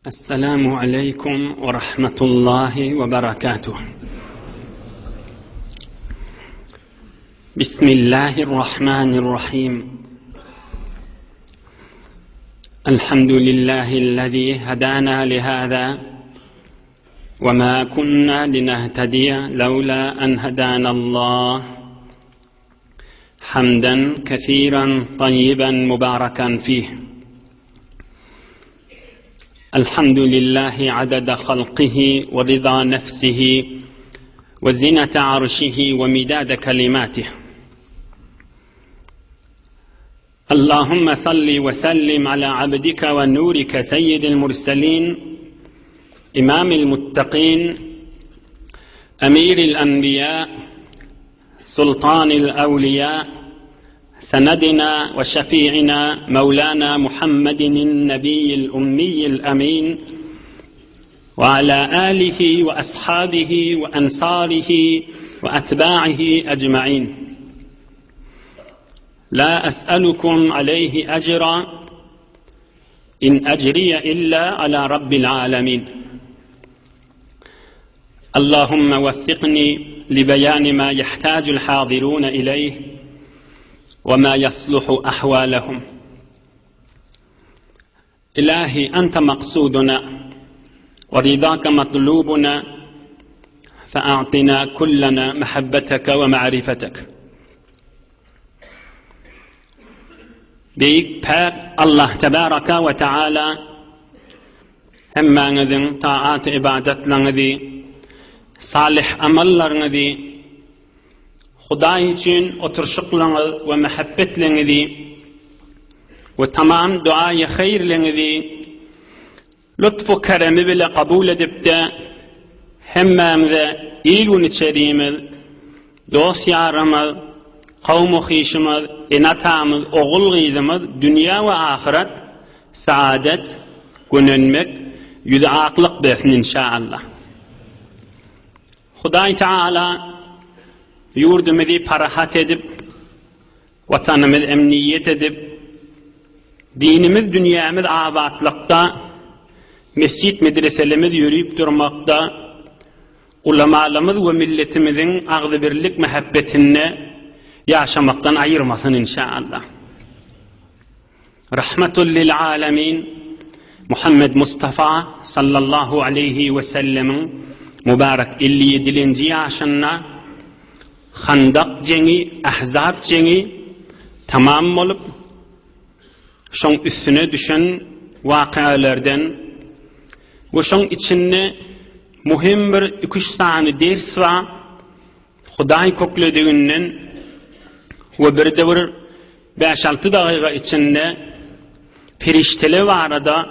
السلام عليكم ورحمة الله وبركاته. بسم الله الرحمن الرحيم. الحمد لله الذي هدانا لهذا وما كنا لنهتدي لولا أن هدانا الله، حمدا كثيرا طيبا مباركا فيه. الحمد لله عدد خلقه ورضا نفسه وزنة عرشه ومداد كلماته. اللهم صل وسلم على عبدك ونورك سيد المرسلين، إمام المتقين، أمير الأنبياء، سلطان الأولياء، سندنا وشفيعنا مولانا محمد النبي الأمي الأمين، وعلى آله وأصحابه وأنصاره وأتباعه أجمعين. لا أسألكم عليه أجرا، إن أجري إلا على رب العالمين. اللهم وفقني لبيان ما يحتاج الحاضرون إليه وما يصلح أحوالهم. إلهي أنت مقصودنا ورضاك مطلوبنا، فأعطنا كلنا محبتك ومعرفتك. Beyik pek Allah tebaraka ve teala hemmanızın taat ibadetlerinizi, salih amellerinizi, Huday için oturuşuklarınızı ve muhabbetlerinizi ve tamam duayı hayırlarınızı lütfu keremi bile kabul edip de hemmamıza iyiliğini içeriğimiz, dost yarımız, kavmu hişimiz, enatamız, oğul gizimiz, dünya ve ahiret, saadet, gününmek, yüzü aklık versin inşallah. Huday Teala yurdumuzu parahat edip, vatanımız emniyet edip, dinimiz, dünyamız abatlıkta, mescid medreselerimiz yürüyüp durmakta, ulemalarımız ve milletimizin ağzı birlik muhabbetine yaşamaktan ayırmasın inşallah. Rahmetul lil alemin Muhammed Mustafa sallallahu aleyhi ve sellemin mübarek 57. yaşına Handak cengi, Ahzab cengi tamam olup şon üstüne düşen vakalardan ve şon içinde mühim bir 2-3 tane ders var. Huday koklediğinden ve bir de bir 5-6 dakika içinde perişteler var da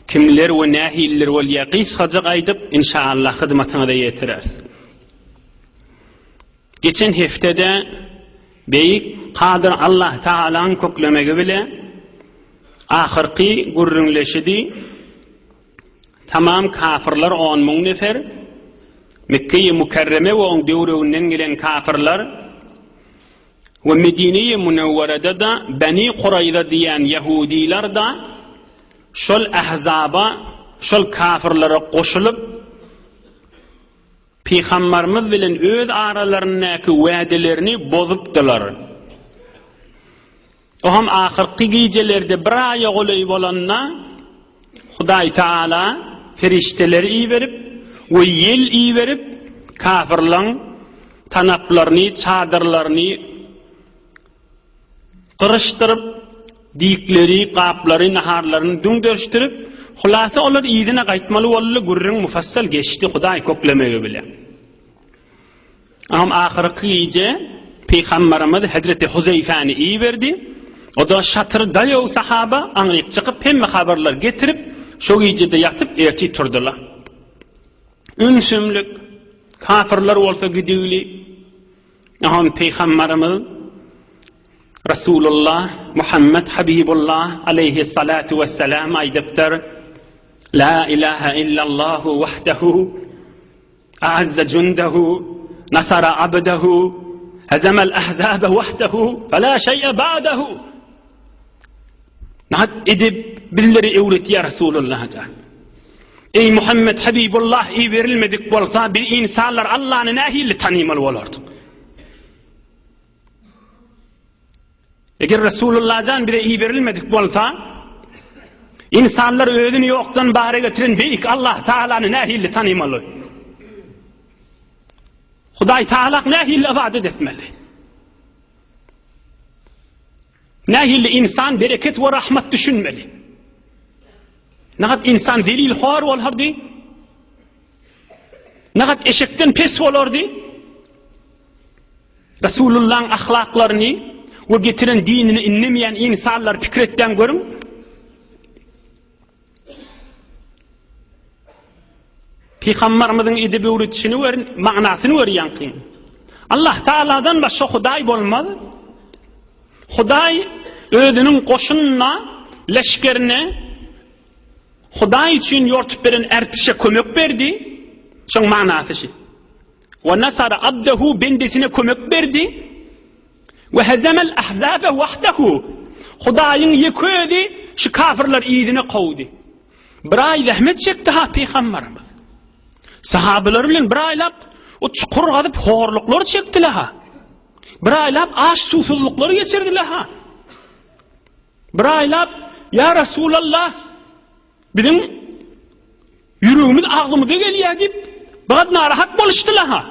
kimler ve nahiller ve yakis hacık aydıp inşallah hizmetine de yetirir. Geçen haftede Beyik Kadir Allah Teala'nın koklamaya bile ahirki gurrunleşidi. Tamam kafirler 10.000 nefer, Mekke-i Mukarreme ve on devrinden gelen kafirler ve Medine-i Münevvere'de da Beni Kurayza diyen Yahudiler da şol ahzaba, şol kafirlere koşulup Peygamberimiz bilen öz aralarındaki vaadelerini bozupdular. O hem ahirki gecelerde bir aya olay olanna Huday Teala ferişteleri iyi verip ve yel iyi verip kafirlerin tanaplarını, çadırlarını kırıştırıp dikleri, kapları, naharlarını döndürüştürüp hulasa onlar iyidine kayıtmalı olanı gurrun mufassal geçti Huday koklamaya bile. Ama ahirki iyice Peygamberimiz Hazreti Huzeyfe'ni iyi verdi. O da şatır dayağı sahaba anlayıp çıkıp hem haberler getirip şu iyice de yatıp erti turdular. Ünsümlük kafirler olsa gidiyorli. Ama Peygamberimiz Resulullah Muhammed Habibullah aleyhissalatu vesselam aydıptır. La ilahe illallahu vahdehu a'azze cundehu nasara abdehu hezemel ahzabe vahdehu fe la şey'e ba'dehu. Nahat edip billeri öğretiyor Resulullah. Ey Muhammed Habibullah iyi verilmedik bolsa bir insanlar Allah'ını nähili tanıymalı bolardy. Eger Resulullah'dan bir de iyi verilmedik bolsa insanlar özünü yoktan bahre getiren beyik Allah Teala'nı nähili tanıymalı. Hudaý Taala nähili ibadet etmeli. Nähili insan bereket ve rahmet düşünmeli. Nagat insan delil hor bolardy. Nagat eşekten pes bolardy. Resulullah'ın ahlaklaryny ve getiren dinini inlemeyen insanlar fikretden görün. Peygamberimizin edebi öğretişini verin, manasını verin ki. Allah Teala'dan başka Hudaý bolmaz. Hudaý özünün koşununa, leşkerine, Hudaý için yortup beren ertişe kömek berdi. Şoň manasy şu. Ve nasara abdehu bendesine kömek berdi. Ve hezemel ahzabe vahdehu. Hudaýyň ýekedi şu kafirler ýygyna kowdy. Bir ay zahmet çekdi ha Peygamberimiz. Sahabeler bilen bir aylap o çukur gazyp horluklar çekdiler ha. Bir aylap aş susuzlukları geçirdiler ha. Bir aylap ya Resulallah bizim yüreğimiz ağzımıza gelýär dip bazı narahat boluşdylar ha.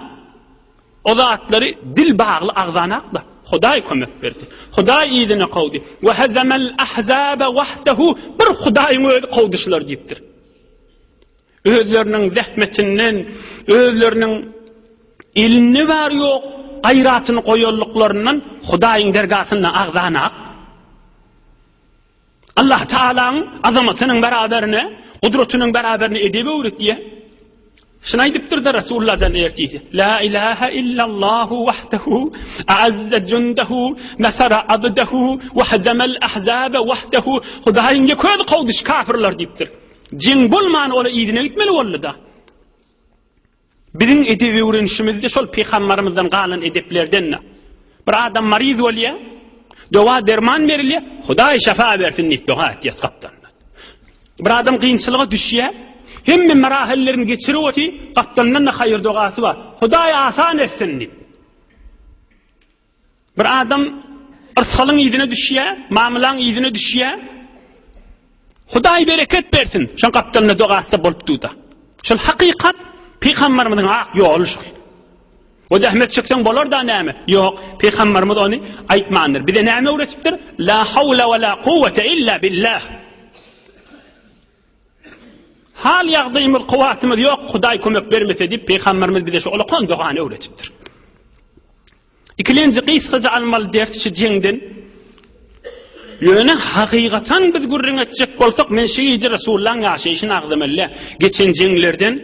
O zatları dil bağlı ağzana akda. Hudaý kömek berdi. Hudaý ýygyna kowdy. Ve hezemel ahzabe vahdehu bir Hudaýyň özi kowdyşlar diýipdir. Özlerinin zahmetinden, özlerinin ilini var yok, gayratını koyulluklarından Hudaýyň dergasından ağzana ak. Allah Teala'nın azamatının beraberine, kudretinin beraberine edebi öğretdiye. Şuna ediptir de Resulullah'dan ertiydi. La ilahe illallahu vahdehu, a'azze cundehu, nasara abdehu, ve hazemel ahzabe vahdehu. Hudaýyň ýekedi kowdyş kafirler diptir. Jin bolman ola ýygyna gitmeli boldy da. Biziň edebi öğrenişimizde şol Peygamberimizden galan edeplerden. Bir adam mariz bolýa, dowa derman berilýär, Hudaý şafa bersin diýip doga etýär kaptan. Bir adam kıyınçılığa düşýär, hemme merahillerini geçirip oti, kaptandan da hayır dogasy bar. Hudaý asan etsin diýip. Bir adam ırsalyň ýygyna düşýär, mamylaň ýygyna düşýär. Hudaý bereket bersin. Şol kaptanna dogasy bolupdy da. Şol hakykat Peygamberimiziň ak ýoly şol. O zahmet çeksen bolar da näme? Yok, Peygamberimiz onu aýtmandyr. Bir de näme öwretipdir? La hawla we la kuvvete illa billah. Hal ýagdaýymyz, kuwatymyz yok, Hudaý kömek bermese diýip Peygamberimiz bize şu olakon dogany öwretipdir. İkilenji kysgaja almaly ders şu jeňden ýöne hakykatan biz gurrun etjek bolsak men şeýje Resulullah'ın ýaşaýyşyny agdamaly. Geçen jeňlerden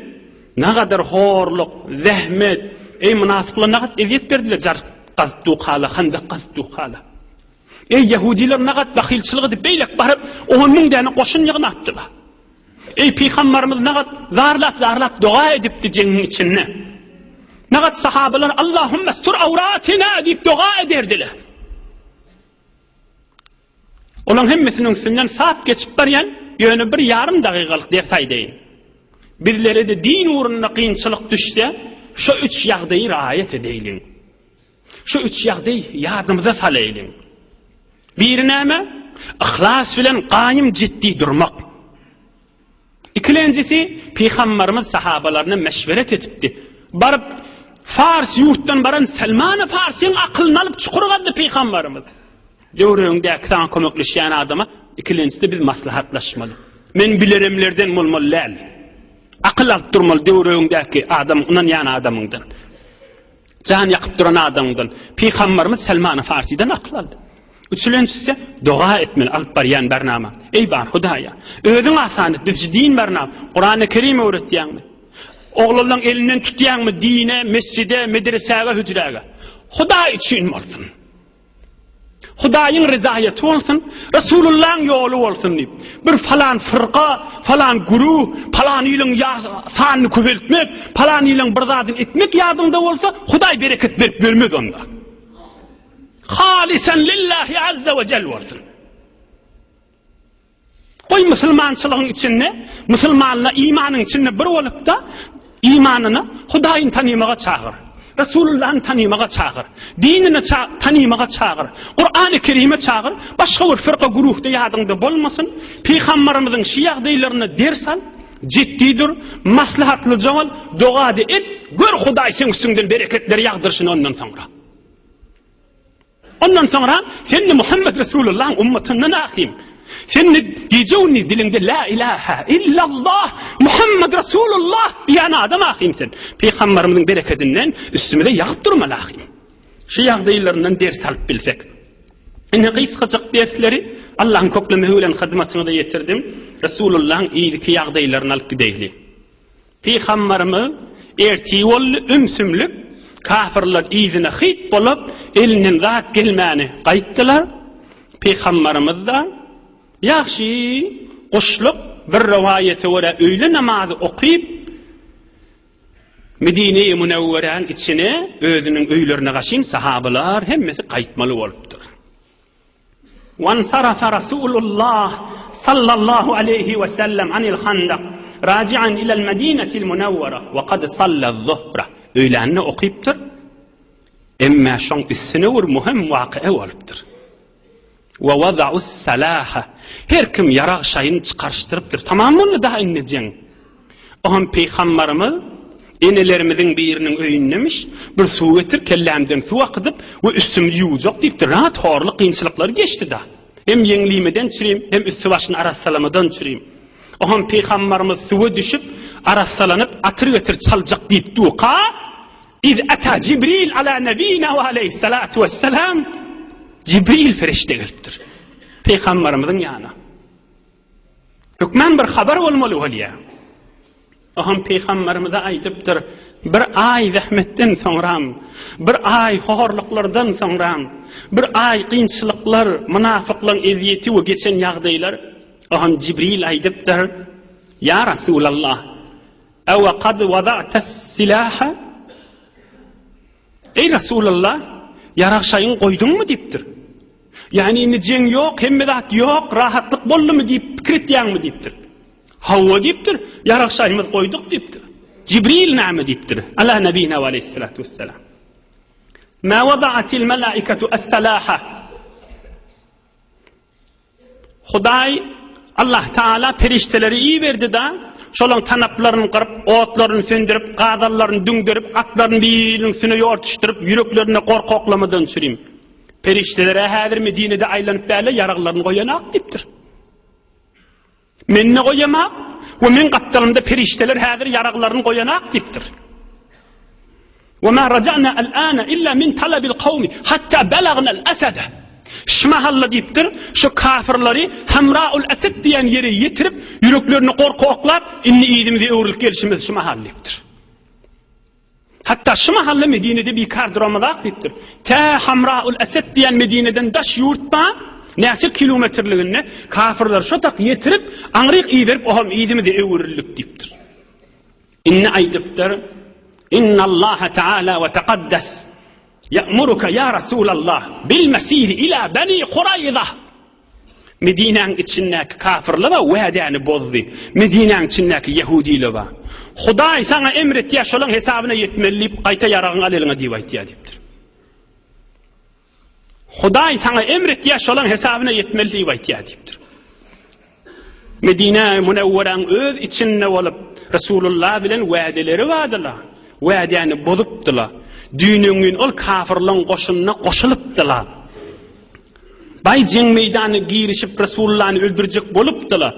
ne kadar horluk, zahmet, ey münafıklar ne kadar eziyet berdiler. Jar gazyp hala, handak gazyp hala. Ey Yahudiler ne kadar bahilçilik edip beýlek barıp 10.000 däne goşun ýygnapdylar. Ey Peygamberimiz ne kadar zarlap dua edipdi jeňin içinde. Ne kadar sahabeler Allahümme stur awratina diýip dua ederdiler. Olan hemmesinin üstünden sap geçip baryan ýöne bir yarım dagygalyk ders aýdaýyn. Bizlere de din uğruna kıyınçılık düşse şu 3 ýagdaýy riayet edeýin. Şu 3 ýagdaýy ýadymyza salaýyn. Bir näme? Ihlas bilen gaýym jiddi durmak. İkilenjisi Peygamberimiz sahabalaryna meşweret etipdi. Barıp Fars ýurtdan baran Salman Farsyň akylyny alyp çukurgady Peygamberimiz. Döwrüňde tan kömekleşýän adama ikilenjisi biz maslahatlaşmaly. Men bileremlerden bolmaly. Akıl alıp durmaly döwrüňdäki adam unan ýany adamyňdan. Can ýakyp duran adamyňdan. Peygamberimiz Salman Farsy'den akıl aldy. Üçüncüsü dua etmeli alıp baryan bernama. Ey bar Hudaýa, özüň asan et, biz din bernama. Kur'an-ı Kerim öwretýärmi? Oğlanlaryň elinden tutýarmy dine, mescide, medresege, hücrege. Hudaý üçin bolsun. Hudaýyň rizaýaty bolsun, Resulullah'ın ýoly bolsun diýip. Bir falan fırqa, falan guruh, falan ýylyň sanyny köpeltmek, falan ýylyň bir zadyny etmek ýadynda bolsa, Hudaý bereket berip bermez onda. Halisen lillahi azza ve celle bolsun. Koy Müslümançılığın içinde, Müslümanla imanın içinde bir olup da imanını Hudaýyny tanymaga çağır. Resulullah'ın tanymaga çağır. Dinini tanymaga çağır. Kur'an-ı Kerim'e çağır. Başka bir firqa guruhda ýadynda bolmasın. Peygamberimizin şu ýagdaýlaryny ders al. Ciddidir, maslahatly jawal, dogady et. Gör Hudaý sen üstünden bereketler ýagdyrşyny ondan soňra. Ondan soňra sen Muhammed Resulullah'ın ummatynyň ahim. Sen diyeceğin dilinde la ilahe illallah Muhammed Resulullah diyen adam ahim sen. Peygamberimizin bereketinden üstümüze yağıp durma lahim. Şu yağdaylarından ders alıp bilsek. Ene kıskacık dersleri Allah'ın kökleme hülen hizmetine de yetirdim. Resulullah'ın iyiliki yağdaylarını alıp gideyli. Peygamberimiz erti ollu ümsümlük kafirler izine hit bolup elinin zat gelmeni kayıttılar. Peygamberimiz de yaxşı qoşluq bir rivayete göre öğle namazı okuyup Medine-i Münevvere'nin içine özünün öylerine kaşın sahabeler hemmesi kayıtmalı olupdur. وَانْصَرَفَ رَسُولُ اللّٰهِ sallallahu aleyhi ve sellem anil handak raci'an ilal medinetil münevvere ve kad sallal zuhra öğlenini okuyupdur. Emme şon üstüne vur muhim vakıa olupdur. Ve vada'us salaha her kim yaraq şayını çıkarıştırıptır. Tamam mı daha inneceğin? Ohan peygamberimiz enelerimizin birinin öyünlemiş bir su getir kellemden su akıdıp ve üstümü yuyacak deyiptir. Rahat horlu kıyınçılıkları geçti da. Hem yenliğimeden çüreyim hem üstü başını arassalamadan çüreyim. Ohan peygamberimiz suya düşüp arassalanıp atır götür çalacak deyip duqa İz ata Cibril ala nebina ve aleyhissalatu vesselam Cibril ferişte gelipdir. Peygamberimizin yanına. Hükmen bir haber olmalı haliye. Aham peygamberimize aytıptır. Bir ay zahmetten soňram, bir ay horluklardan soňram, bir ay kynçylyklar, münafıklaryň eziyeti we geçen ýagdaýlar. Aham Cibril aytıptır. Ya Resulallah, ew qad wada'tas silaha? Ey Resulallah, yaraq şayın koydun mu deyiptir. Yani necen yok, hemmedat yok, rahatlık bollu mu deyip, fikir etýän mi deyiptir. Havva deyiptir, yaraq şayımız koyduk deyiptir. Cibril näme deyiptir. Ala nebina ve aleyhissalatu vesselam. Ma vada'atil melaiketu as-salaha. Hudaý Allah Taala perişteleri iyi verdi da şolan tanaplarını qırıp, otlarını söndürüp, qadallarını düngdürüp, atlarını birinin üstüne yortuşturup, yüreklerine korkoklamadan süreyim. Periştelere häzir Medine'de aylanıp bäle yaraqlarını koyanak deyiptir. Men ne koyamak? Ve men qaptalımda perişteler häzir yaraqlarını koyanak deyiptir. Ve ma raca'na al'ana illa min talabil qawmi hatta balagna al-asada. Şmahalla deyiptir, şu kafirleri Hamra'ul Asad diyen yere yetirip, yüreklerini korku oklap, inni iyidimize öğürlük gelişimiz şmahal deyiptir. Hatta şmahalla Medine'de bir kardıramadak deyiptir. Ta Hamra'ul Asad diyen Medine'den daş yurtma, neçe kilometreliğine kafirler şu tak yetirip, anrik iyi verip, oham iyidimize öğürlük deyiptir. İnne aydiptir, inna Allah Teala ve teqaddes, ya'muruka ya Resulallah bil mesir ila Bani Qurayza. Medine'nin içindeki kafirler va'dani bozdu. Medine'nin içindeki Yahudiler var. Hudaý sana emretýär şolaň hesabına yetmelip qayta yarağın alylyňa diýip aýtýardypdyr. Hudaý sana emretýär şolaň hesabına yetmelip diýip aýtýardypdyr. Medine Münewwereň öz içinde bolup Resulullah bilen wa'deleri bardylar. Wa'dany bozupdylar. Düýnüňün ol kafirlaryň goşunyna goşulypdylar. Bay jeng meýdany girişip Resulullah'y öldürjek bolupdylar.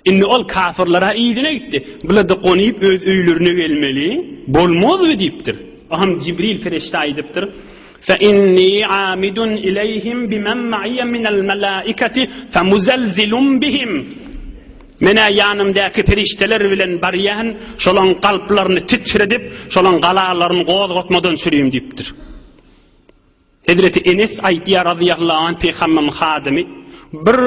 Inni ol kafirlara iyidine gitti. Bulada qonyp öz öýlerine gelmeli. Bolmazby diýipdir. Aham Cibril ferişte aýdypdyr. Fa inni amidun ilayhim biman ma'iyya minal malaikati famuzalzilun bihim. Mena yanımdaki perişteler bilen baryan şolan kalplarını titredip şolan galalarını gozgotmadan süreyim deyiptir. Hazreti Enes aytýar radıyallahu anh peygamberin hadimi bir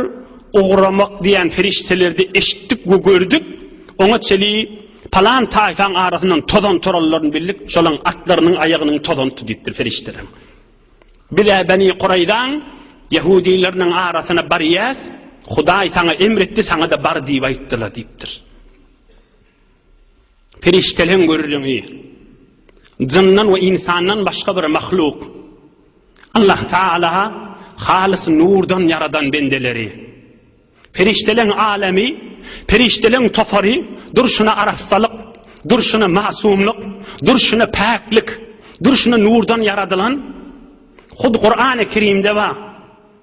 uğramak diyen periştelerdi eşittik ve gördük. Ona çeli palan tayfan arasından tozan torallarını bildik. Şolan atlarının ayağının tozantı deyiptir perişteler. Bir de Bani Qurayza'nın Yahudilerinin arasına bariyaz Hudaý sana emretti, sana da bar diýip aýtdylar diýipdir. Perişteleň görürüňi, jynnan we insandan başga bir mahluk. Allah Taala halis nurdan yaradan bendeleri. Perişteleň alemi, perişteleň tofary, durşuna arastalyk, durşuna masumlyk, durşuna paklik, durşuna nurdan yaradylan. Hud Qur'an-ı Kerimde wa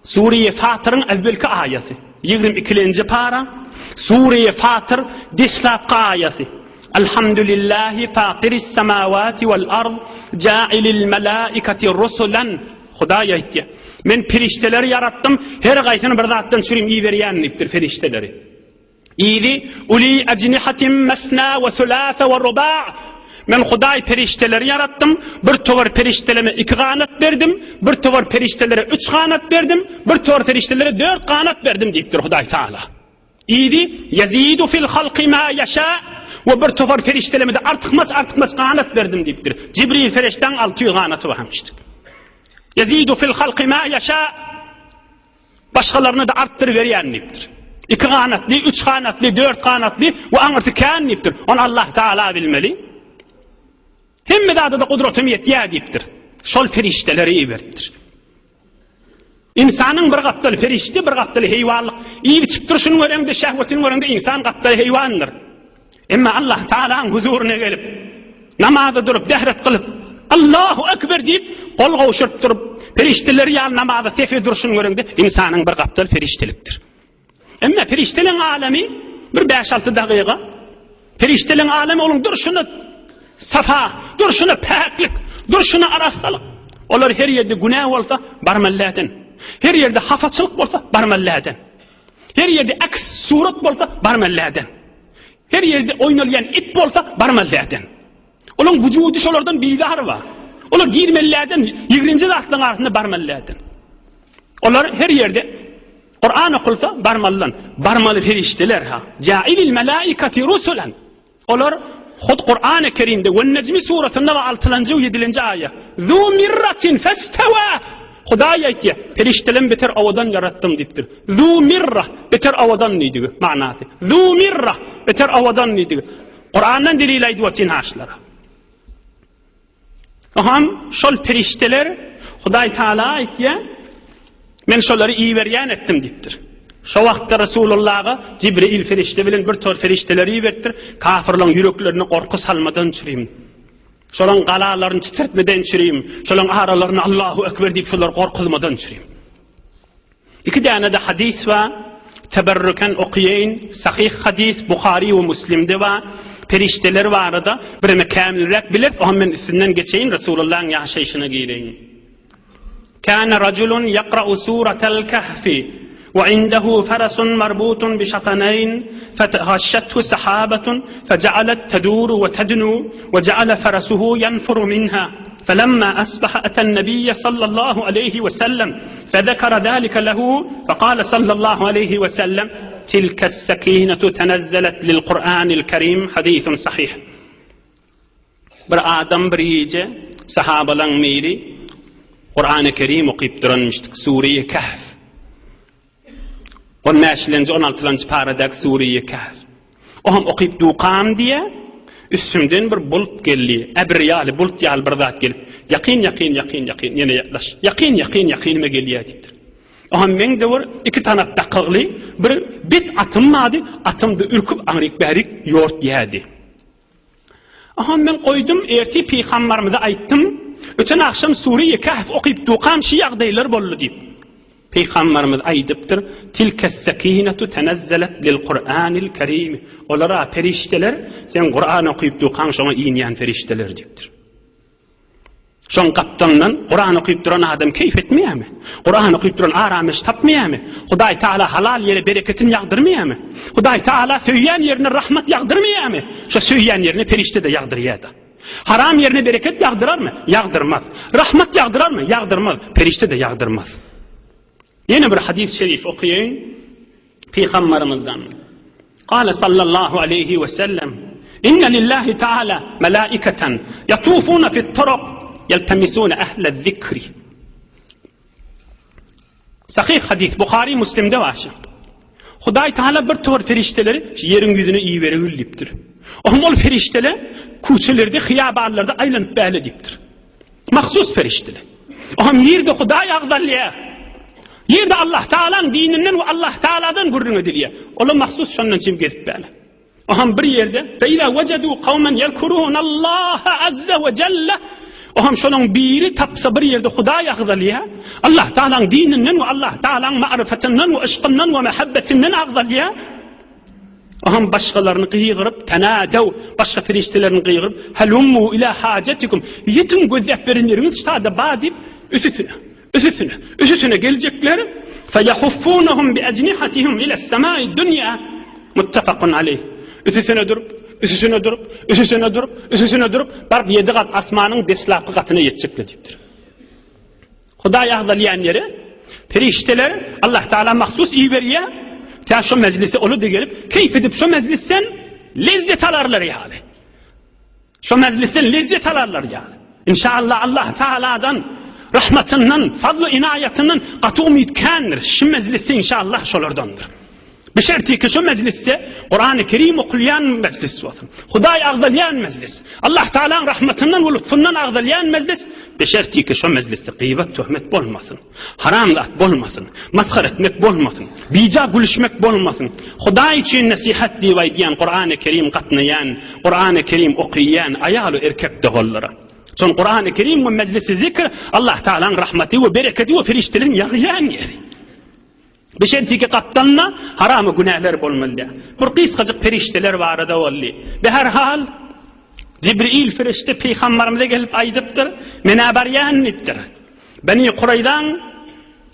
Sure-i Fatır'ın evvelki ayeti 22. para Sure-i Fatır dislapki ayeti Elhamdülillahi fatiris semavati vel ard ja'ilil melaikati rusulan. Hudaý aýtdy, men perişteleri yarattım, her gaýsyny bir zatdan sürüm iyi berýänlikdir perişteleri. İdi uli ajnihatin masna ve sulasa ve ruba'. Men Hudaý perişteleri yarattım, bir tovar perişteleme 2 kanat berdim, bir tovar periştelere 3 kanat berdim, bir tovar periştelere 4 kanat berdim diýipdir Hudaý Taala. İdi yazidu fil halqi ma yasha ve bir tovar periştelemede artykmas kanat berdim diýipdir. Cibril ferişten 600 kanaty barmışdyk. Yazidu fil halqi ma yasha, başgalarına da arttyryp berýänlikdir. 2 kanatly, 3 kanatly, 4 kanatly we aňyrty känlikdir. Onu Allah Taala bilmeli. Hemme da kudretim yetýär diýipdir. Şol ferişteleri iberdir. İnsanyň bir gapdaly ferişte, bir gapdaly heýwanlyk. İyi biçip durşuny görende, şähwetini görende insan gapdaly heýwandyr. Emma Allah Taala'nın huzuruna gelip, namazda durup, dehret kılıp, Allahu Ekber diýip, kol gowşuryp durup, ferişteleri ýaly namazda sefe durşuny görende insanyň bir gapdaly feriştelikdir. Emma ferişteleň alemi bir 5-6 dagyga, ferişteleň alemi olaň durşuny safa, durşuna paklik, durşuna arasalyk. Olar her yerde günah bolsa barmalladan. Her yerde hafatçylyk bolsa barmalladan. Her yerde aks surat bolsa barmalladan. Her yerde oýnalýan it bolsa barmalladan. Olaň wujudi şolardan biýdar bar. Olar girmelladan, 20-nji zatlaryň arasynda barmalladan. Olar her yerde Qur'an okulsa barmallan. Barmaly ferişteler ha. Ja'ilil melaikati rusulan. Olar Hud Qur'an-ı Kerim'de ve Necmi suresinde 6. ve 7. ayet. Zu mirratin festawa. Hudaý aýtdy, periştelen beter awadan yarattım diýipdir. Zu mirra beter awadan diýdi manasy. Zu mirra beter awadan diýdi. Qur'andan delil aýdy için haşlara. Aham şol perişteler Hudaý Taala aýtdy, men şolary iyi berýän etdim diýipdir. Şo wagtda Rasulullah'a Cibril ferişte bilen bir tor ferişteleri berdir. Kafirlaryň yüreklerini korku salmadan çüreyim. Şolaň galalaryny titretmeden çüreyim. Şolaň aralaryny Allahu Ekber diýip şolar korkulmadan çüreyim. 2 däne de hadis we teberrüken okuýayn, sahih hadis Buhari we Müslimde we ferişteler barada birine kamilrek bilir. O men üstünden geçeyin Rasulullah'ın ýaşaýyşyna gireyin. Kana raculun yaqra'u suratal kahfi وعنده فرس مربوط بشطنين فتغشته سحابة فجعلت تدور وتدنو وجعل فرسه ينفر منها فلما أصبح أتى النبي صلى الله عليه وسلم فذكر ذلك له فقال صلى الله عليه وسلم تلك السكينة تنزلت للقرآن الكريم حديث صحيح. Bir adam bir iyice sahabalan miri Kur'an-ı Kerim okuyup duranmıştık. Sure-i Kahf. O näşilenji 16-njy paradak Sure-i Kahf. O ham okuyup duqam diye üstümden bir bulut geldi. Ebriyali bulut ýaly bir zat gelip, yaqin ýene ýaklaş. Yaqin me gelýär diýipdir. O ham men de bir 2 tanat dakygly bir bit atymady, atymdy ürküp aňryk bärik ýort ýädi. O ham men koydum, erti peýgamberimize aýtdym, öten akşam Sure-i Kahf okuyup duqam şi ýagdaýlar boldy diýip. Peygamberimiz aýdypdyr, tilkes sakinetu tenezzelet lil Qur'anil Kerim. Olara ferişteler sen Qur'an okuyup duqan şoňa iýnýän ferişteler diýipdir. Şoň gapdandan Qur'an okuyup duran adam keyf etmeýärmi? Qur'an okuyup duran arameş tapmaýarmy? Hudaý Taala halal ýere bereketini ýagdyrmaýarmy? Hudaý Taala söýýän ýerine rahmat ýagdyrmaýarmy? Şo söýýän ýerine ferişte de ýagdyrýar. Haram ýerine bereket ýagdyrarmy? Ýagdyrmaz. Rahmat ýagdyrarmy? Ýagdyrmaz. Ferişte de ýagdyrmaz. Yine bir hadis-i şerif okuyayım Peygamberimizden. Kâle sallallahu aleyhi ve sellem inne lillahi ta'ala melâiketen yatûfûne fit-turuq yeltemisûne ehle zikri. Sahih hadis Buhari Müslim'de var. Hudaý Taala bir tor ferişteleri yerin yüzüne iyi verilipdir. Ol ferişteler kuçelerde, hiyabanlarda aylanyp bäle dipdir. Mahsus ferişteler. Yerde Hudaý agdalýa. Yerde Allah Taala'nın dininden ve Allah Taala'dan gurrun edilýär. Ola mahsus şondan çim gelip bäle. Bir yerde فَاِذَا وَجَدُوا قَوْمًا يَذْكُرُونَ اللّٰهَ عَزَّ وَجَلَّ şonun biri tapsa bir yerde Hudaý agdalýa. Allah Taala'nın dininden ve Allah Taala'nın ma'rifetinden ve aşkından ve mehabbetinden agdalýa. Başkalarını kıyırıp, tenâdev, başka feriştelerini kıyırıp, helummu ila hacetikum, yetin gözlep verinleriniz, işte da badip, üsütüne gelecekler, feyahuffunahum bi ecnihatihum ila semâi dünya, muttefakun aleyh. Üsütüne durup, barıp 7 kat asmanın deslakı katına yetecekler deyiptir. Hudaý agdalýan yere, ferişteler, Allah Teala mahsus iyi veriyor, ta şu meclise olu da gelip keyif edip şu meclisten lezzet alarlar yani. Şu meclisten lezzet alarlar yani. İnşallah Allah Teala'dan rahmetinden, fazla inayetinden katı umidkandır. Şu meclisi inşallah şolardandır. Beşerti ki şu meclisse Kur'an-ı Kerim okuyan meclis olsun. Hudaý agdalýan meclis. Allah Teala'nın rahmetinden ve lütfundan agdalýan meclis. Beşerti ki şu meclisse gıybet, töhmet bolmasın. Haramlat bolmasın. Maskar etmek bolmasın. Bija gülüşmek bolmasın. Hudaý için nasihat diýen Kur'an-ı Kerim gatnayan, Kur'an-ı Kerim okuyan ayalı erkek de bollara. Son Kur'an-ı Kerim ve meclisi zikr Allah Teala'nın rahmeti ve bereketi ve feriştelerin yağıyan yeri. Beşerti ki kaptanla haramı günahlar bolmalı. Bir kıskacık ferişteler var da olli. Be her hal Cibril ferişte peygamberimize gelip aydıptır. Menabaryan ettir. Beni Kuray'dan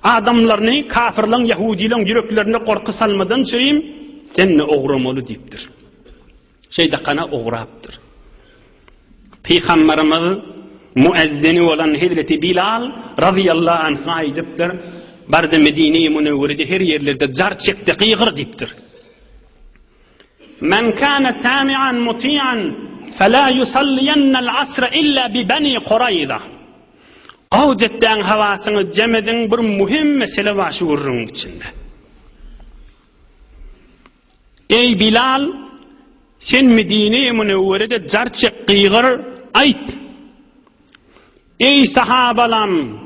adamlarını, kafirlerin, Yahudilerin yüreklerine korku salmadan şeyim seni oğramalı deyiptir. Kana oğraptır. Peygamberimiz müezzini olan Hazreti Bilal radıyallahu anh aydıptır. Barda Medine-i Münevvere'de her yerlerde car çekti, kıygır deyiptir. Men kana sami'an muti'an fela yusalliyennel asra illa bi bani Qurayza. Qavcetden havasını cemedin bir muhim mesele var şu urrun içinde. Ey Bilal, sen Medine-i Münevvere'de car çek, kıygır ayt. Ey sahabalam,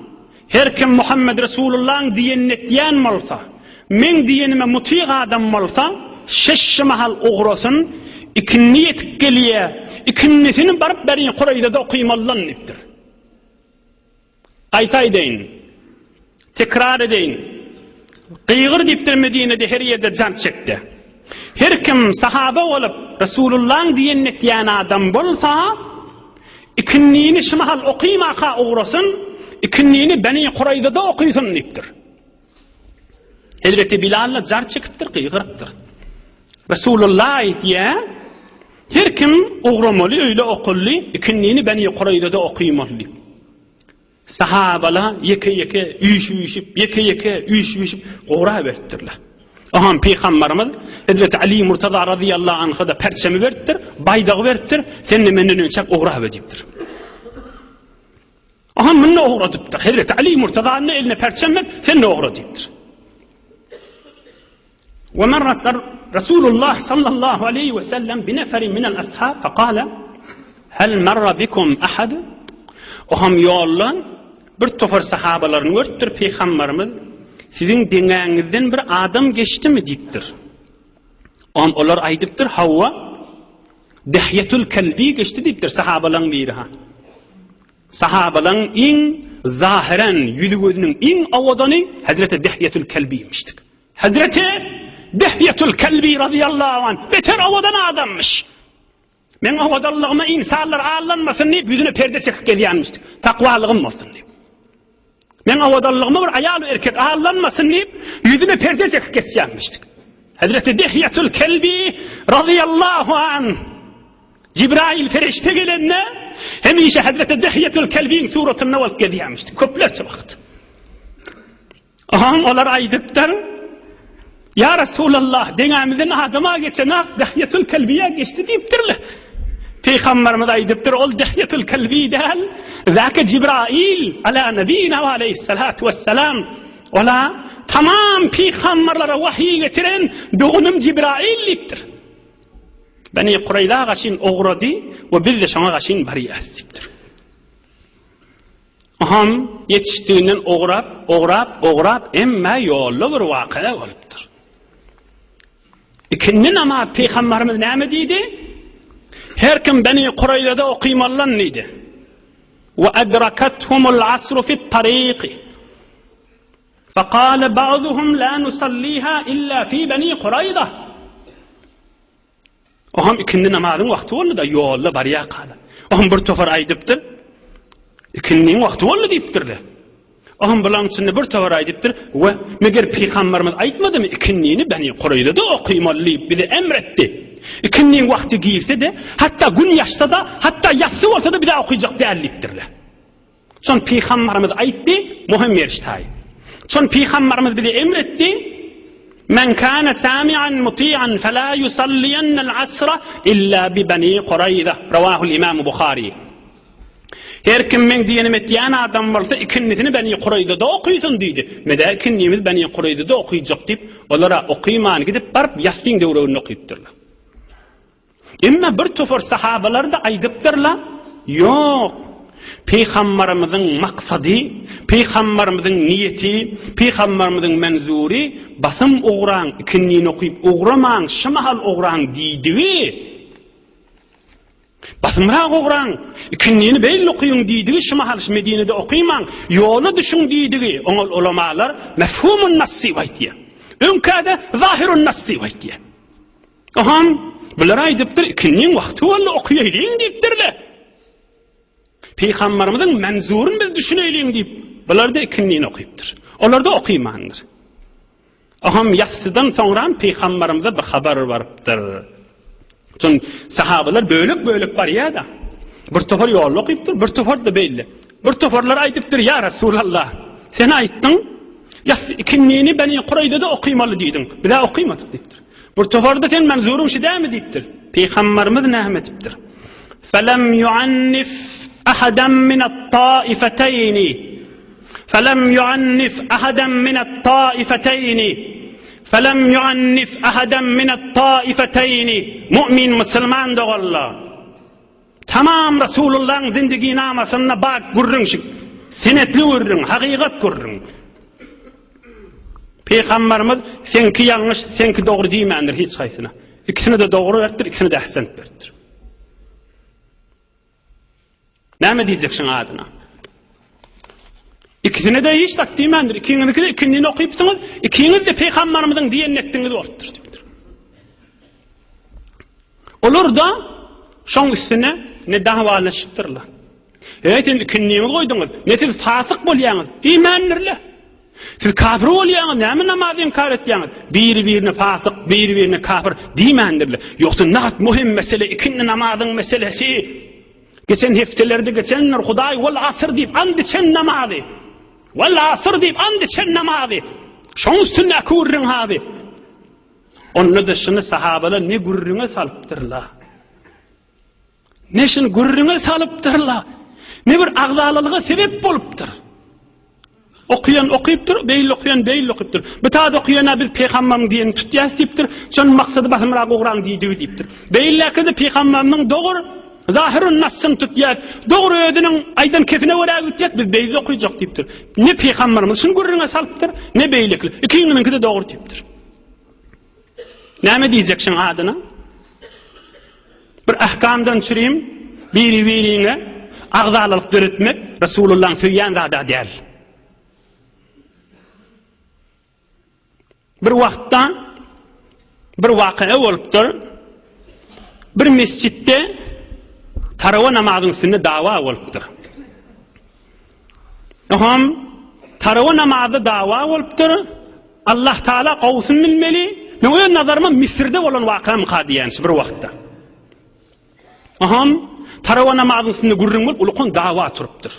her kim Muhammed Resulullah'ın diyenini diyen malsa, men diyenime muti adam malsa, şeşşimahal uğrasın, ikinniyet geliye, ikinniyetini barıp berin Kuray'da da okuymallan niptir. Aytay deyin, tekrar edeyin, kıygır diptir Medine'de her yerde can çekti. Her kim sahaba olup Resulullah'ın diyenini diyen adam bolsa, ikinniyini şimahal okuymaqa uğrasın, İkinniyini Beni Qurayza'da okuysun niptir. Hazreti Bilal'la car çıkıptır, kıygırıptır. Resulullah diye her kim uğramalı öyle okullu, ikinniyini Beni Qurayza'da okuymalı. Sahabala yeke uyuşup uğra verttirler. Peygamberimiz Hazreti Ali Murtaza radıyallahu anh'a da perçemi verttir, baydağı verttir, seninle menden önçek uğra verttir. Minne uğradıptır. Hazreti Ali Murtaza'nın eline perçem ver, seninle uğradıptır. ومر رسول الله صلى الله عليه وسلم بنفر من الأصحاب فقال هل مر بكم أحد yollan bir tofar sahabalarını örttür Peygamberimiz sizin dinlerinizden bir adam geçti mi deyiptir. Onlar aydıptır Havva Dihyetul Kalbi geçti deyiptir sahabaların biri ha. Sahabaların en zahiren yüzünün en avadanı Hazreti Dihyetul Kalbi'ymiştik. Hazreti Dihyetul Kalbi radıyallahu anh beter avadan adammış. Men avadallığıma insanlar ağırlanmasın deyip yüzüne perde çekip geliyanmıştık. Takvalığım olsun deyip. Men avadallığıma bir ayalı erkek ağırlanmasın deyip yüzüne perde çekip geçiyanmıştık. Hazreti Dihyetul Kalbi radıyallahu anh Cibrail ferişte gelenine hemişe Hazreti Dihyetul Kalbi'nin suratına valk geliyanmıştık. Köplerce vakit. Onlar aydıptır. Ya Resulallah dengamizden adama geçen Dihyetul Kalbi'ye geçti deyiptirler. Peygamberimiz aydıptır. Ol Dihyetul Kalbi değil. Zâke Cibrail ala nebîne ve aleyhissalâtu vesselâm ola tamam peygamberlere vahiy getiren doğunum Cibrail dipdir. Beni Kurayda gaşin oğradi ve bir de şona gaşin bariyas dipdir. Aham yetiştiğinden oğrap emme yollu bir vakıa olupdur. İkinci namaz Peygamberimiz näme diýdi? Her kim Beni Kurayda okuymallan neydi? Ve edrakethumul asru fit tariqi. فقال بعضهم لا نصليها إلا في بني قريظة. Oham ikindi namazın vakti oldu da yolla bariya kala. Oham bir tofar aydıptır. İkindinin vakti oldu deyiptirler. Oham bulan içinde bir tofar aydıptır. Ve meger Peygamberimiz aytmadı mı ikindini Beni Kurayza'da okuymalıyıp bize emretti. İkindinin vakti girse de hatta gün yaşta da hatta yatsı olsa da bir daha okuyacak değerliyiptirler. Son Peygamberimiz aytti muhim yeriştayı. Son Peygamberimiz bize emretti. Men kana sami'an muti'an fela yusalliyennel asra illa bi Beni Kurayza. Ravahul İmam Bukhari. Her kim men diyenim etdiyen adam bolsa ikinnisini Beni Kurayza'da okuysun deydi. Meda ikinnimiz Beni Kurayza'da okuyacak deyip olara okuyman gidip barıp yasin devrini okuyupdurlar. Emma bir tofar sahabalar da aydıpdırlar. Yok. Peygamberimizin maksadi, Peygamberimizin niyeti, Peygamberimizin menzuri basım oğran ikinnini okuyup oğraman, şamahal oğran deydiği. Basımrak oğran ikinnini belli okuyun deydiği şamahal Medine'de okuyman, yolu düşün deydiği. Onun ulamalar mefhumun nassi vaytiye. Önkade zahirun nassi vaytiye. Oham, bunlar aydıptır, ikinin vakti valla okuyayliğin deyiptirler. Peygamberimizin menzurun biz düşüneyliyim deyip bular da ikinliğini okuyuptur. Onlar da okuymandır. Aham yatsıdan sonra Peygamberimize bir haber varıptır. Son sahabeler bölük var ya da bir tofar yolu okuyuptur, bir tofar da belli. Bir tofarlar aydıptır ya Resulallah. Sen ayttın, ikinliğini Beni Kurayza'da okuymalı diydin. Bir daha okuymadık deyiptir. Bir tofarda sen menzurun şey değil mi deyiptir. Peygamberimiz nehmetiptir. Felem yuannif أحدا من الطائفتين فلم يعنف أحدا من الطائفتين فلم يعنف أحدا من الطائفتين مؤمن مسلمان doğalla tamam Resulullah'ın zindagi namasına bak gurrun şık senetli gurrun hakikat gurrun Peygamberimiz senki yanlış senki doğru deymendir hiç haysına ikisini de doğru verdir ikisini de ahsen verdir. Ne diyeceksin adına? İkisine de hiç takdimendir. İkiniz de ikinliğini okuyupsunuz. İkiniz de Peygamberimizin diyen ettiğiniz ortur. Olur da şon üstüne ne davalaşıptırlar. Evet ikinliğini koydunuz. Ne siz fasık bolyanız. Dimendirler. Siz kafir bolyanız. Ne mi namaz inkar etyanız. Birine fasık, birine kafir. Dimendirler. Yoksa nahat muhim mesele ikinli namazın meselesi. Geçen heftelerde geçenler Huday vel asr deyip and içen namazı. Vel asr deyip and içen namazı. Şon üstüne kurrun abi. Onun dışında sahabeler ne gurruna salıptırlar. Ne şun gurruna salıptırlar. Ne bir ağzalılığa sebep boluptur. Okuyan okuyuptur, beyil okuyan beyil okuyuptur. Bütad okuyana biz Peygamberim diyen tutyas deyiptir. Şon maksadı basımrak oğran deyiptir. Beyillaki de Peygamberimden doğru zahirun nassın tutyas. Doğru ödünün aydan kefine vara gidecek biz beyil okuyacak deyiptir. Ne Peygamberimiz şun gurruna salıptır, ne beylikli. İkininki de doğru deyiptir. Ne diyeceksin adına? Bir ahkamdan süreyim, birine ağzalılık döretmek Resulullah'ın söyleyen zada değil. Bir vakta bir vakıa oluptur. Bir mescitte tarava namazının üstünde dava oluptur. Tarava namazı dava oluptur. Allah Teala qavsun bilmeli. Men o nazarıma Misir'de olan vakıa mukadiyansı bir vakta. Tarava namazının üstünde gurrun ulukun dava turuptur.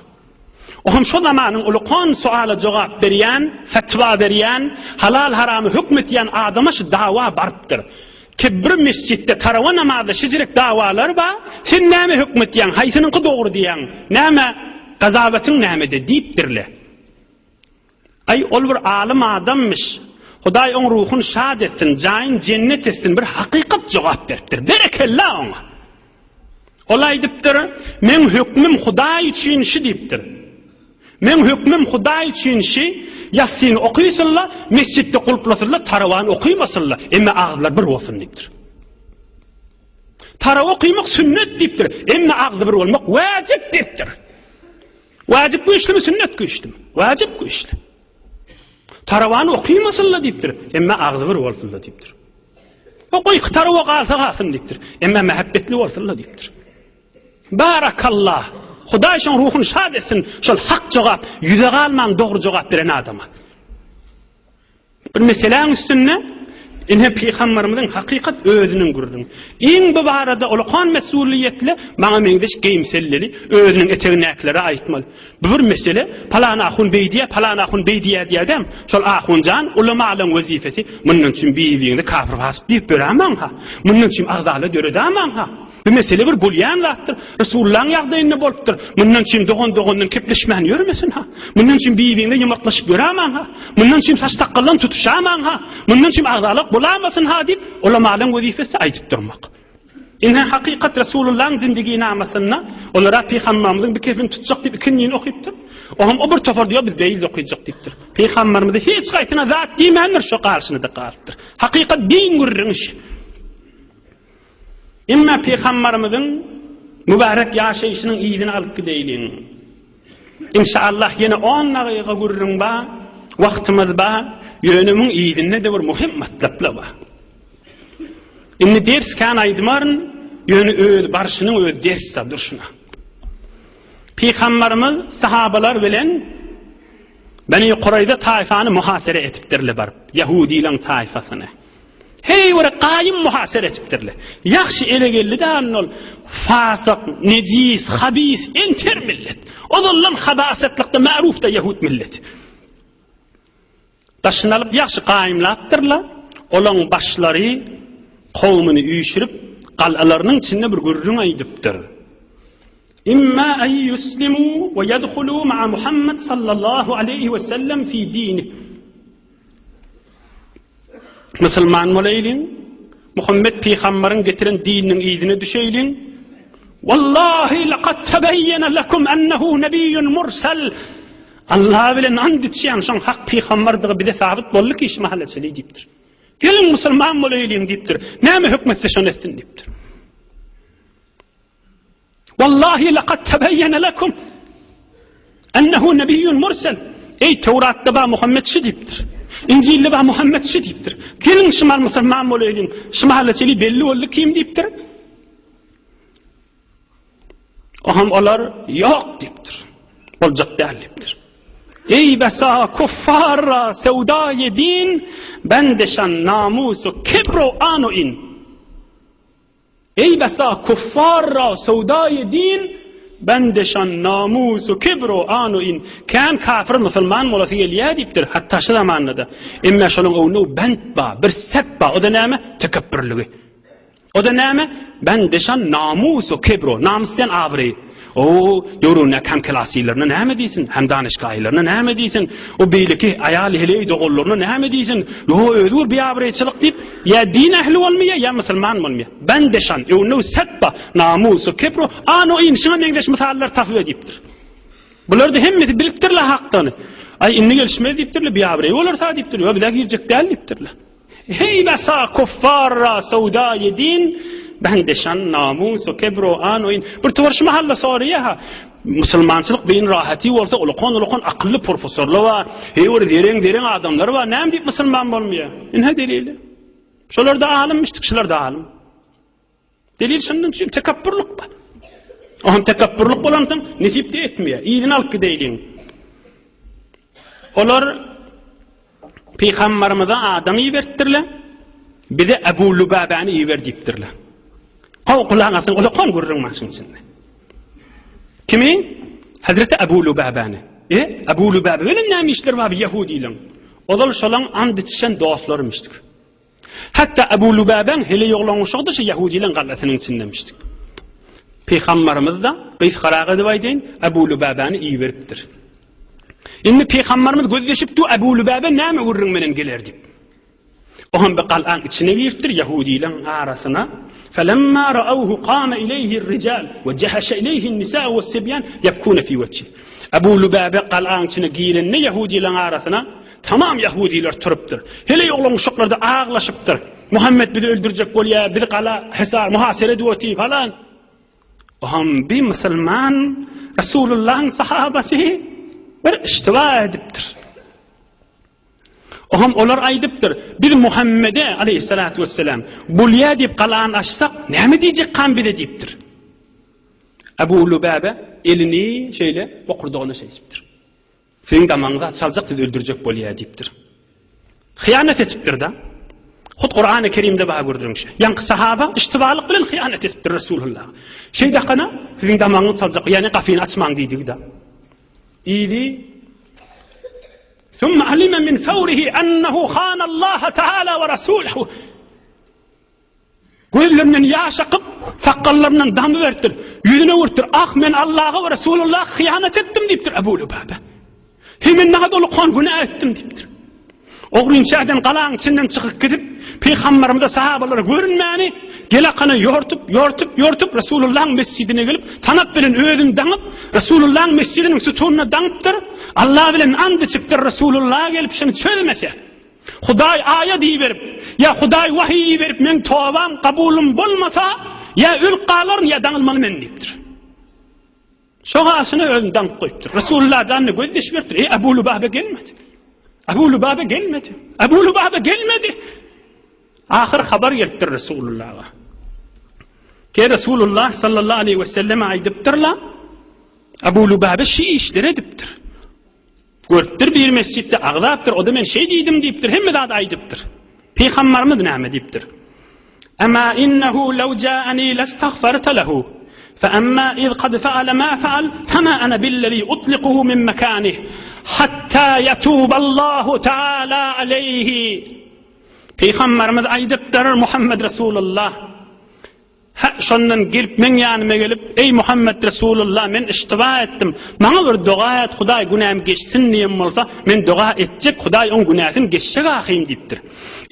Şu zamanın ulukun suala cevap veriyen, fetva veriyen, halal haramı hükmetiyen adama şu dava barıptır. Ki bir mescitte tarava namazı şicirek davalar var, sen neyme hükmetiyen, haysınınki doğru diyen, neyme gazavetin neyme de deyiptirle. Ay ol bir alim adammış. Hudaý oň ruhun şad etsin, jaýyn cennet etsin bir hakykat jogap beripdir. Berekellah oňa. Olay dipdir, men hükmüm Hudaý üçin şi dipdir. Men hükmüm Hudaý üçin şi, Yasin okuýsunlar, mesçitde gulplasynlar, tarawan okuýmasynlar, emma agzlar bir bolsun dipdir. Taraw okuýmak sünnet dipdir, emma agzy bir bolmak wajib dipdir. Wajib güýçlimi, sünnet güýçlimi? Wajib güýçli. Tarawan okuýmasynlar dipdir, emma agzy bir bolsunlar dipdir. Okuy taraw okalsa galsyn dipdir, emma mehabbetli bolsunlar dipdir. Barakallah. Hudaý şoň ruhun şad etsin, şol hak jogap, ýüze galman dogry jogap beren adama. Bir meseleň üstünde inhe Peygamberimizin hakikat özünün gurrun. Iň bu barada ulkan mesuliyetli maňa meňdeş geýimselleri özünün eteginäklere aýtmaly. Bu bir mesele, palana ahun beydiýe diýdem. Şol ahunjan ulamalyň wezifesi mundan üçin biýigiňde kafir basıp diýip beremän ha. Mundan üçin agdaly döredämän ha. Bu mesele bir bolýan zatdyr. Resulullahyň ýagdaýynda bolupdyr. Mundan üçin dogon-dogondan kepleşmän ýörmesin ha. Mundan üçin biýigiňde ýumurtlaşyp beremän ha. Mundan üçin saç takallan tutuşamän ha. Mundan üçin agdalyk bolamasyn ha diýip ulamalyň wezifesi aýdyp durmak. Inhe hakikat Resulullahyň zindigi namasyna olara Peygamberimiziň bir kefin tutjak diýip ikinjini okypdyr. Oňam o bir tofar diýip biz beýil okuyjak diýipdir. Peygamberimiz hiç gaýtyna zat diýmändir şo garşyda galypdyr. Hakikat diň gurrunş. Imma Peygamberimizin mübarek ýaşaýyşynyň ýygyny alyp gideýin. İnşallah ýene 10 dagyga gurrun ba, wagtymyz ba, ýönümiň ýygyne de bir muhim matlaplar bar. Inni ders kan aýdmaryn, ýöni öz barşynyň öz dersi durşuna. Peygamberimiz sahabalar bilen Beni Qurayza taifany muhasere etipdirler bar. Yahudiýiň taifasyny. Hey wara qaýym muhasere etipdirler. Ýaxşy ele geldi da ol fasyk, nejis, habis, enter millet. Olanlar habasatlikde ma'ruf da Yahud millet. Başyny alyp ýaxşy qaýymlapdyrlar. Olaň başlary kavmini üýşürip qalalarynyň içinde bir gurrun aýdypdyr. İmma ay yuslimu ve yedhulu ma'a Muhammed sallallahu aleyhi ve sellem fi dini. Müslüman bolaylyň, Muhammed Peygamberin getiren dininiň ýygyna düşeýliň. Wallahi laqad tabayyana lakum annahu nabiyyun mursal. Allah bilen and içýän şoň hak peygamberligi bize sabit boldy ki iş mahalletçiliği diýipdir. Gelin Müslüman bolaylyň diýipdir. Näme hükmetse şonu etsin diýipdir. Wallahi laqad tabayyana lakum annahu nabiyyun mursal. Ey Tevratda ba Muhammed şi diýipdir. İncilde ba Muhammed şi diýipdir. Gelin şumal Müslüman bolaylyň, şu mahalletçiliği belli boldy kim diýipdir? Oham olar ýok diýipdir. Boljak däl diýipdir. Ey besa kuffara sevdaye din bendeşan namusu kibru anu in. Ey besa kuffara sevdaye din bendeşan namusu kibru anu in. Kan kafir Müslüman molası gelýär diýipdir hatta şu zamanda. Emma şonuň ownu bent ba, bir sep ba, o da näme? Tekebbürligi. O da näme? Bendeşan namusu kibru, namusdan awry. O yoruna kam klasilerine näme diýsin? Hem danışgaýlaryna näme diýsin? O beýleki aýal hele dogullaryna näme diýsin? Yo ödür biýabrayçylyk diýip ya din ähli bolmaýa ya musulman bolmaýa. Bendeşan ýonu satba namusu kibru ano inşa meňdeş misallar tapyp edipdir. Bularda hemmeti bilipdirler hakdyny. Ay inni gelişme diýipdirler biýabray bolarsa diýipdir. Yo bize girjek däl diýipdirler. Hey basa kuffara saudaye din bendeşan namus ve kibru anoin bir tuvarş mahalla soriye ha musulmançılık beyin rahati bolsa ulukon akıllı profesörler var heýwer deren adamlar var näme diýip musulman bolmaýar inhe delili şolar da alim kişiler da alim delil şundan çünki tekabbürlük bar oňa tekabbürlük bolansyň nesip de etmeýär ýygyny alyp gideýliň olar Peygamberimize adam ýiberdirler bize Ebu Lubabany ýiberdipdirler. Qawqulaňasyň ulaqan gurrun maşyň içinde. Kimi? Hazreti Ebu Lubabany. Ebu Lubaba bilen näme işler bar Yahudiýiň. Olar şolaň and içişen dostlarymyşdyk. Hatta Ebu Lubaban hele ýoglanyşykdy şu Yahudiýiň gallatynyň içindemişdik. Peygamberimiz da qys qaraga diýip aýdyn Ebu Lubabany ýiberipdir. Inni Peygamberimiz gözleşipdi Ebu Lübabe näme gurrun menen gelerdi. Ohan bir qal'an içine giripdir Yahudilerin arasına. فَلَمَّا رَأَوْهُ قَامَ إِلَيْهِ الرِّجَالُ وَجَحَشَ إِلَيْهِ النِّسَاءُ وَالسِّبْيَانُ يَبْكُونَ فِي وَجْهِهِ. Ebu Lübabe qal'an içine giyilenne Yahudilerin arasına tamam Yahudiler turupdur. Hele oğlan uşaklarda ağlaşıpdır. Muhammed bizi öldürecek bolya, bizi qala hesar muhasere duoti falan. Ohan bir Müslüman Resulullah'ın sahabası bir iştiva ediptir. Oğlum olar aydıptır. Bir Muhammed'e aleyhissalatu vesselam bulya deyip qalan açsak näme diyecek kan bile deyiptir. Ebu Lübabe elini şöyle bokurduğuna şeyiptir. Senin damağında salacak dedi öldürecek bulya deyiptir. Hıyanet etiptir da. Hud Kur'an-ı Kerim'de bağ gördüğüm şey. Yankı sahaba iştivalık bilen hıyanet etiptir Resulullah. Şeyde kana senin damağını salacak yani kafini açman deydik da. İyiydi. ثم علم من فوره أنه خان الله تعالى ورسوله. Gözlerinden yaş akıp, sakallarından damı vertir, yüzüne vurtur. Ah men Allah'a ve Resulullah'a hıyanet ettim deyiptir Ebu Lübabe. Hemen ne kadar kan günah ettim deyiptir. Oğrun şahden qalan içinden çıkıp gidip, Peygamberimize sahabalara görünmeyeni, gelakana yortup Resulullah'ın mescidine gelip, tanap bilen özün danıp, Resulullah'ın mescidinin sütununa danıptır. Allah bilen andı çıktır Resulullah'a gelip şunu söylemese. Huday ayet iyi verip, ya Huday vahiy verip, men tövbem kabulüm bulmasa, ya ülqalarım ya danılmalı men deyiptir. Şoğasını özün danıp koyuptur. Resulullah canını gözleşverdir. Ebu Lübabe gelmedi. Ebu Lübabe gelmedi. Ebu Lübabe gelmedi. Ahir haber geliptir Resulullah'a. Ki Resulullah sallallahu aleyhi ve selleme aydıptırla Ebu Lübabe işleri ediptir. Görüptür bir mescitte ağlayıptır. O da men şey deydim deyiptir. Hem de daha aydıptır. Peygamberimiz näme deyiptir. Ama innehu lev ca'ani lestagfartu lehu. فأما إذ قد فعل ما فعل فما أنا بالذي أطلقه من مكانه حتى يتوب الله تعالى عليه. Peygamberimiz aydıptır Muhammed Resulullah. Şondan gelip men yanıma gelip ey Muhammed Resulullah men iştiva ettim. Bana bir dua et Huday günahım geçsin diyem olsa men dua edecek Huday on günahını geçecek ahim deyiptir.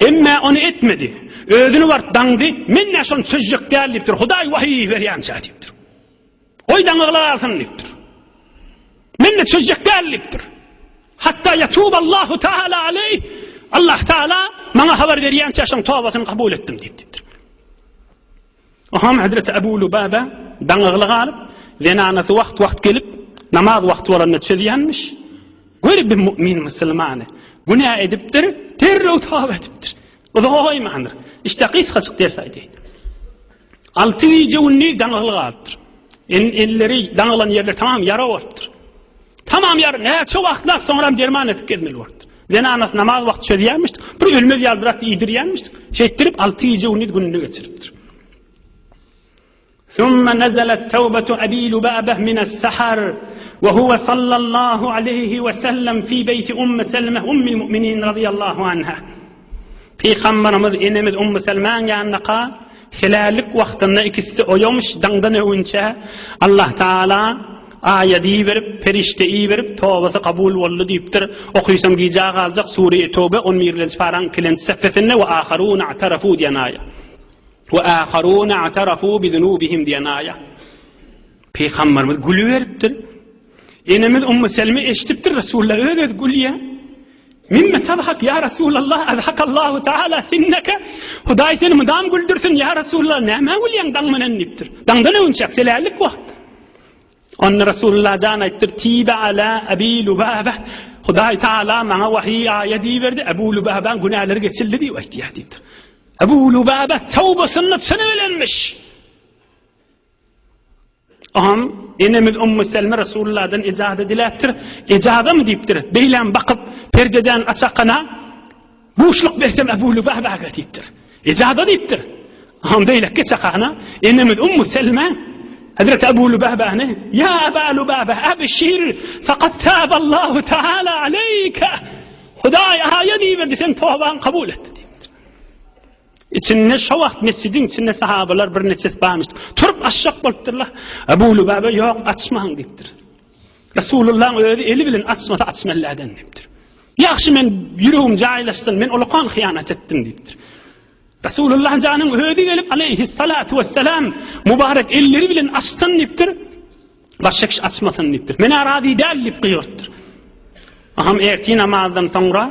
Emme onu etmedi. Ödünü var dandı. Men ne şon çocuk değil deyiptir. Huday vahiy veriyan deyiptir. Oydan ağlarsın deyiptir. Men ne çocuk değil deyiptir. Hatta yatuballahu Teala aleyh. Allah Teala bana haber veriyan çaşın tövbesini kabul ettim deyiptir. Aham Hazreti Ebu Lübabe danıqlı qalıp, zenanası vaqt gelip, namaz vaqti olanına çödiyenmiş. Görüp bir mümin Müslümanı günah ediptir, terrev tövbe ediptir. O da oymandır. İşte qisqa çık dersaydı. 6 gece unni danıqlı qalıptır. Elleri danıqlan yerler tamam yara oluptur. Tamam yara, neçe vaqtlar sonra derman etip gelmeli oluptur. Zenanası namaz vaqti çödiyenmiştir. Bir ölmez yaldırat iydiriyenmiştir. Şeyttirip 6 gece unni gününü geçiriptir. ثم نزلت توبة أبي لبابة من السحر وهو صلى الله عليه وسلم في بيت سلمة المؤمنين رضي الله عنها. Peygamberimiz enemiz Selman yanına hilalik vaktinde ikisi oymuş dangdan önce Allah Teala ayeti verip perişteyi verip tövbesi kabul oldu deyiptir. Okuysam giyeceği kalacak Sure-i Tövbe 11. faran kilen seffetinde ve aharun a'tarafu diyen ayet. وآخرون اعترفوا بذنوبهم diyenaya. Peygamberimiz gülü veriptir. Enemiz Selme eşitiptir Resulullah öyle gülüye. Mimme tadhak ya Resulullah azhakallahu Teala sinneke. Huday seni mıdam güldürsün ya Resulullah. Näme gülyen dangmanen niptir. Dangdan önçak selallik vaqt. Onu Resulullah can ayttir. Tibe ala Ebi Lübabe. Huday Teala bana vahiy ayeti verdi. Ebu Lübabe'nin günahları geçildi diye ihtiyacıdır. Ebu Lübabe tevbesini söylenmiş. Aham enemiz Selme Resulullah'dan icazet dilettir. İcazet mi deyiptir? Beylen bakıp perdeden açakana boşluk versem Ebu Lübabe'ye deyiptir. İcazet deyiptir. Aham beylek geçakana enemiz Selme Hazreti Ebu Lübabe'ne ya Ebu Lübabe ebşir fakat tâballahu Teala aleyke. Huday ayeti verdi sen tövben kabul etti. İçinde şu vaxt mescidin içinde sahabalar bir neçe bağmıştır. Turup aşağı boluptırlar. Ebu Lübabe yok açmağın deyiptir. Resulullah'ın özü eli bilen açmasa açmalardan dipdir. Yaxşı men yüreğim jaylaşsın, men ulaqan hıyanat ettim dipdir. Resulullah canın özü gelip aleyhissalatu vesselam mübarek elleri bilen açsın dipdir. Başka kişi açmasın dipdir. Men aradi değil dip kıyırttır. Aham erti namazdan sonra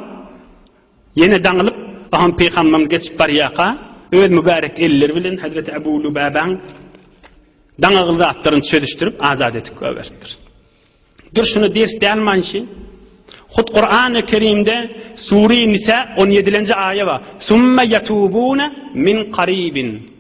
yine dağılıp aham peygamberimiz geçip baryaqa öz mübarek eller bilen Hazreti Ebu Lübaban dağıldı atlarını çödüştürüp azad etip koyverdir. Dur şunu ders deyalmanşi. Hud Kur'an-ı Kerim'de Sure-i Nisa 17. ayet var. Sümme yetubune min qaribin.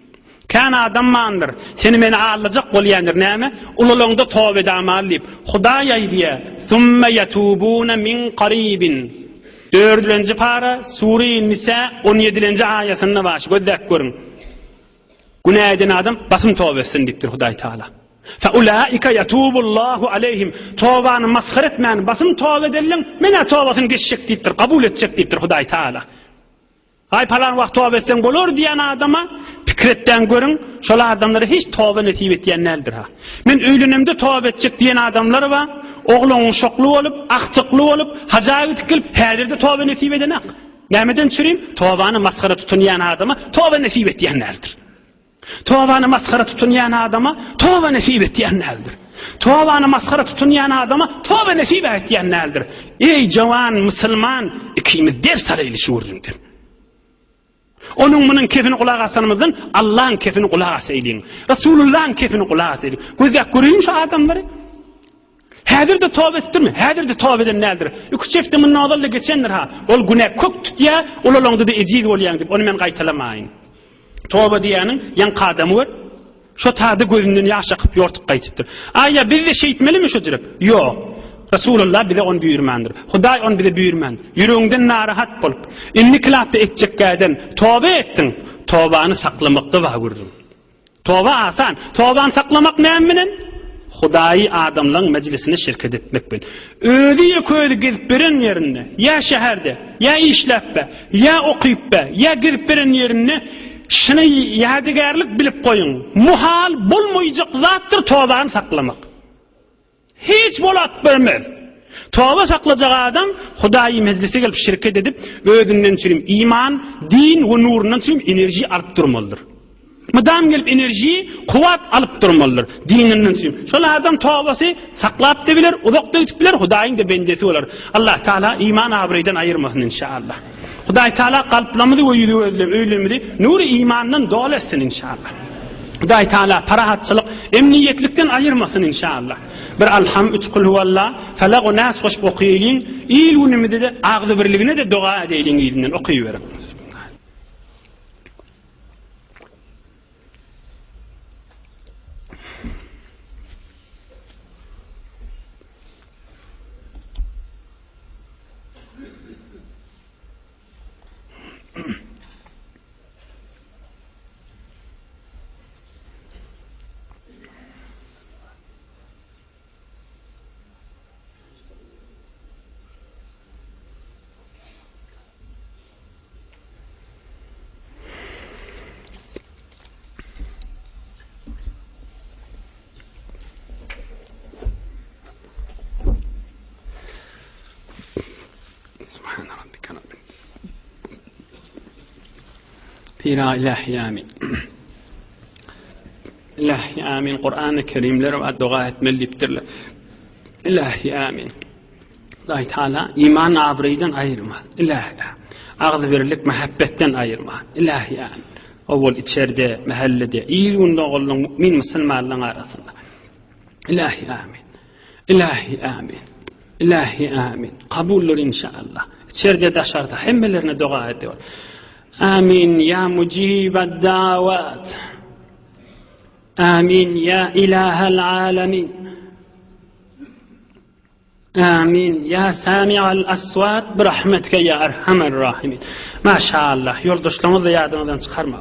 Kana adam mandır. Seni meni ağırlayacak bolyandır. Neyme? Ululongda tövbe damallayıp. Hudayay diye. Sümme yetubune min qaribin. 4. para Sure-i Nisa 17. ayetinde var. Gözlek görün. Günah eden adam basım tövbe etsin diptir Huday Teala. فَاُولَٰئِكَ يَتُوبُ اللّٰهُ عَلَيْهِمْ Tövbanı maskar etmeyen, basım tövbe edelim, mene tövbasını geçecek deyiptir, kabul edecek deyiptir Huday Teala. Ay falan vakt tövbe etsen olur diyen adama, fikretten görün, şola adamları hiç tövbe nasip ettiyen neldir ha. Men öylünemde tövbe edecek diyen adamları var, oğlunun şoklu olup, aktıklı olup, hacayı tıkılıp, herdirde tövbe nasip edenek. Neymeden çürüyüm? Tövbanı maskara tutunayan adama, tövbe nasip ettiyen neldir. Tövbanı maskara tutunayan adama tövbe nasip ettiyen neldir? Tövbanı maskara tutunayan adama tövbe nasip ettiyen neldir? Ey cavan Müslüman, ikimiz ders arayışıyoruzdur. Onun bunun kefini kulak asanımızın Allah'ın kefini kulak asayın. Resulullah'ın kefini kulak asayın. Gözlük görüyor şu adamları? Hadir de tövbe ettirme. Hadir de tövbe eden neldir? Üç çiftimin nazarla geçendir ha. Ol günah kök tut ya, olalongda da eciz olyan dip. Onu men qaytalamayın. Tövbe diyenin yan kadamı var. Şu tadı gözünden yaş akıp yortup kaytıptır. Aya bir de şey etmeli mi şu cırık? Yok. Resulullah bize on büyürmendir. Huday on bize büyürmendir. Yüreğinden narahat bolup. İnni kilapta etcek gayden tövbe ettin. Tövbanı saklamakta var görürüm. Tövbe asan. Tövbanı saklamak ne emminin? Hudayi adamların meclisine şirket etmek ben. Öyle köyde gidip birin yerine, ya şehirde, ya işlep be, ya okuyup be, ya gidip birin yerine şunu yadigarlık bilip koyun. Muhal bulmayacak zattır tövbanı saklamak. Hiç bolat vermez. Tövbe saklayacak adam Hudayi meclise gelip şirket edip özünden çürüm iman, din ve nurundan çürüm enerji alıp durmalıdır. Madam gelip enerji, kuvvet alıp durmalıdır. Dininden çürüm. Şöyle adam tövbesi saklayıp da bilir, uzak da itip bilir, Hudayi'nin de bendesi olur. Allah Teala iman abreyden ayırmasın inşallah. Huday Teala kalplamızı ve yüzü öylemizi nuru imanından dolasın inşallah. Huday Teala parahatçılık, emniyetlikten ayırmasın inşallah. Bir alham, üç kul huvallah, felak o nas hoş okuyun, iyil günümüzde de ağzı birliğine de dua edeyin iyilinden okuyuverin. Subhan rabbika rabbil Fira ilahi amin. İlahi amin. Kur'an-ı Kerimler ve dua etmeli bitirler. İlahi amin. Allah Teala iman abreyden ayırma. İlahi ağzı birlik muhabbetten ayırma. İlahi amin. Oğul içeride, mahallede, iyi günde olan mümin Müslümanların arasında. İlahi amin. İlahi amin. İlahi amin. Kabullur inşallah. İçeride dışarıda hemmelerine dua ediyor. Amin ya mucibed davat. Amin ya ilahel alemin. Amin ya sami'al aswat birahmetke ya erhamer rahimin. Maşallah yoldaşlarımızı yardımdan çıkarma.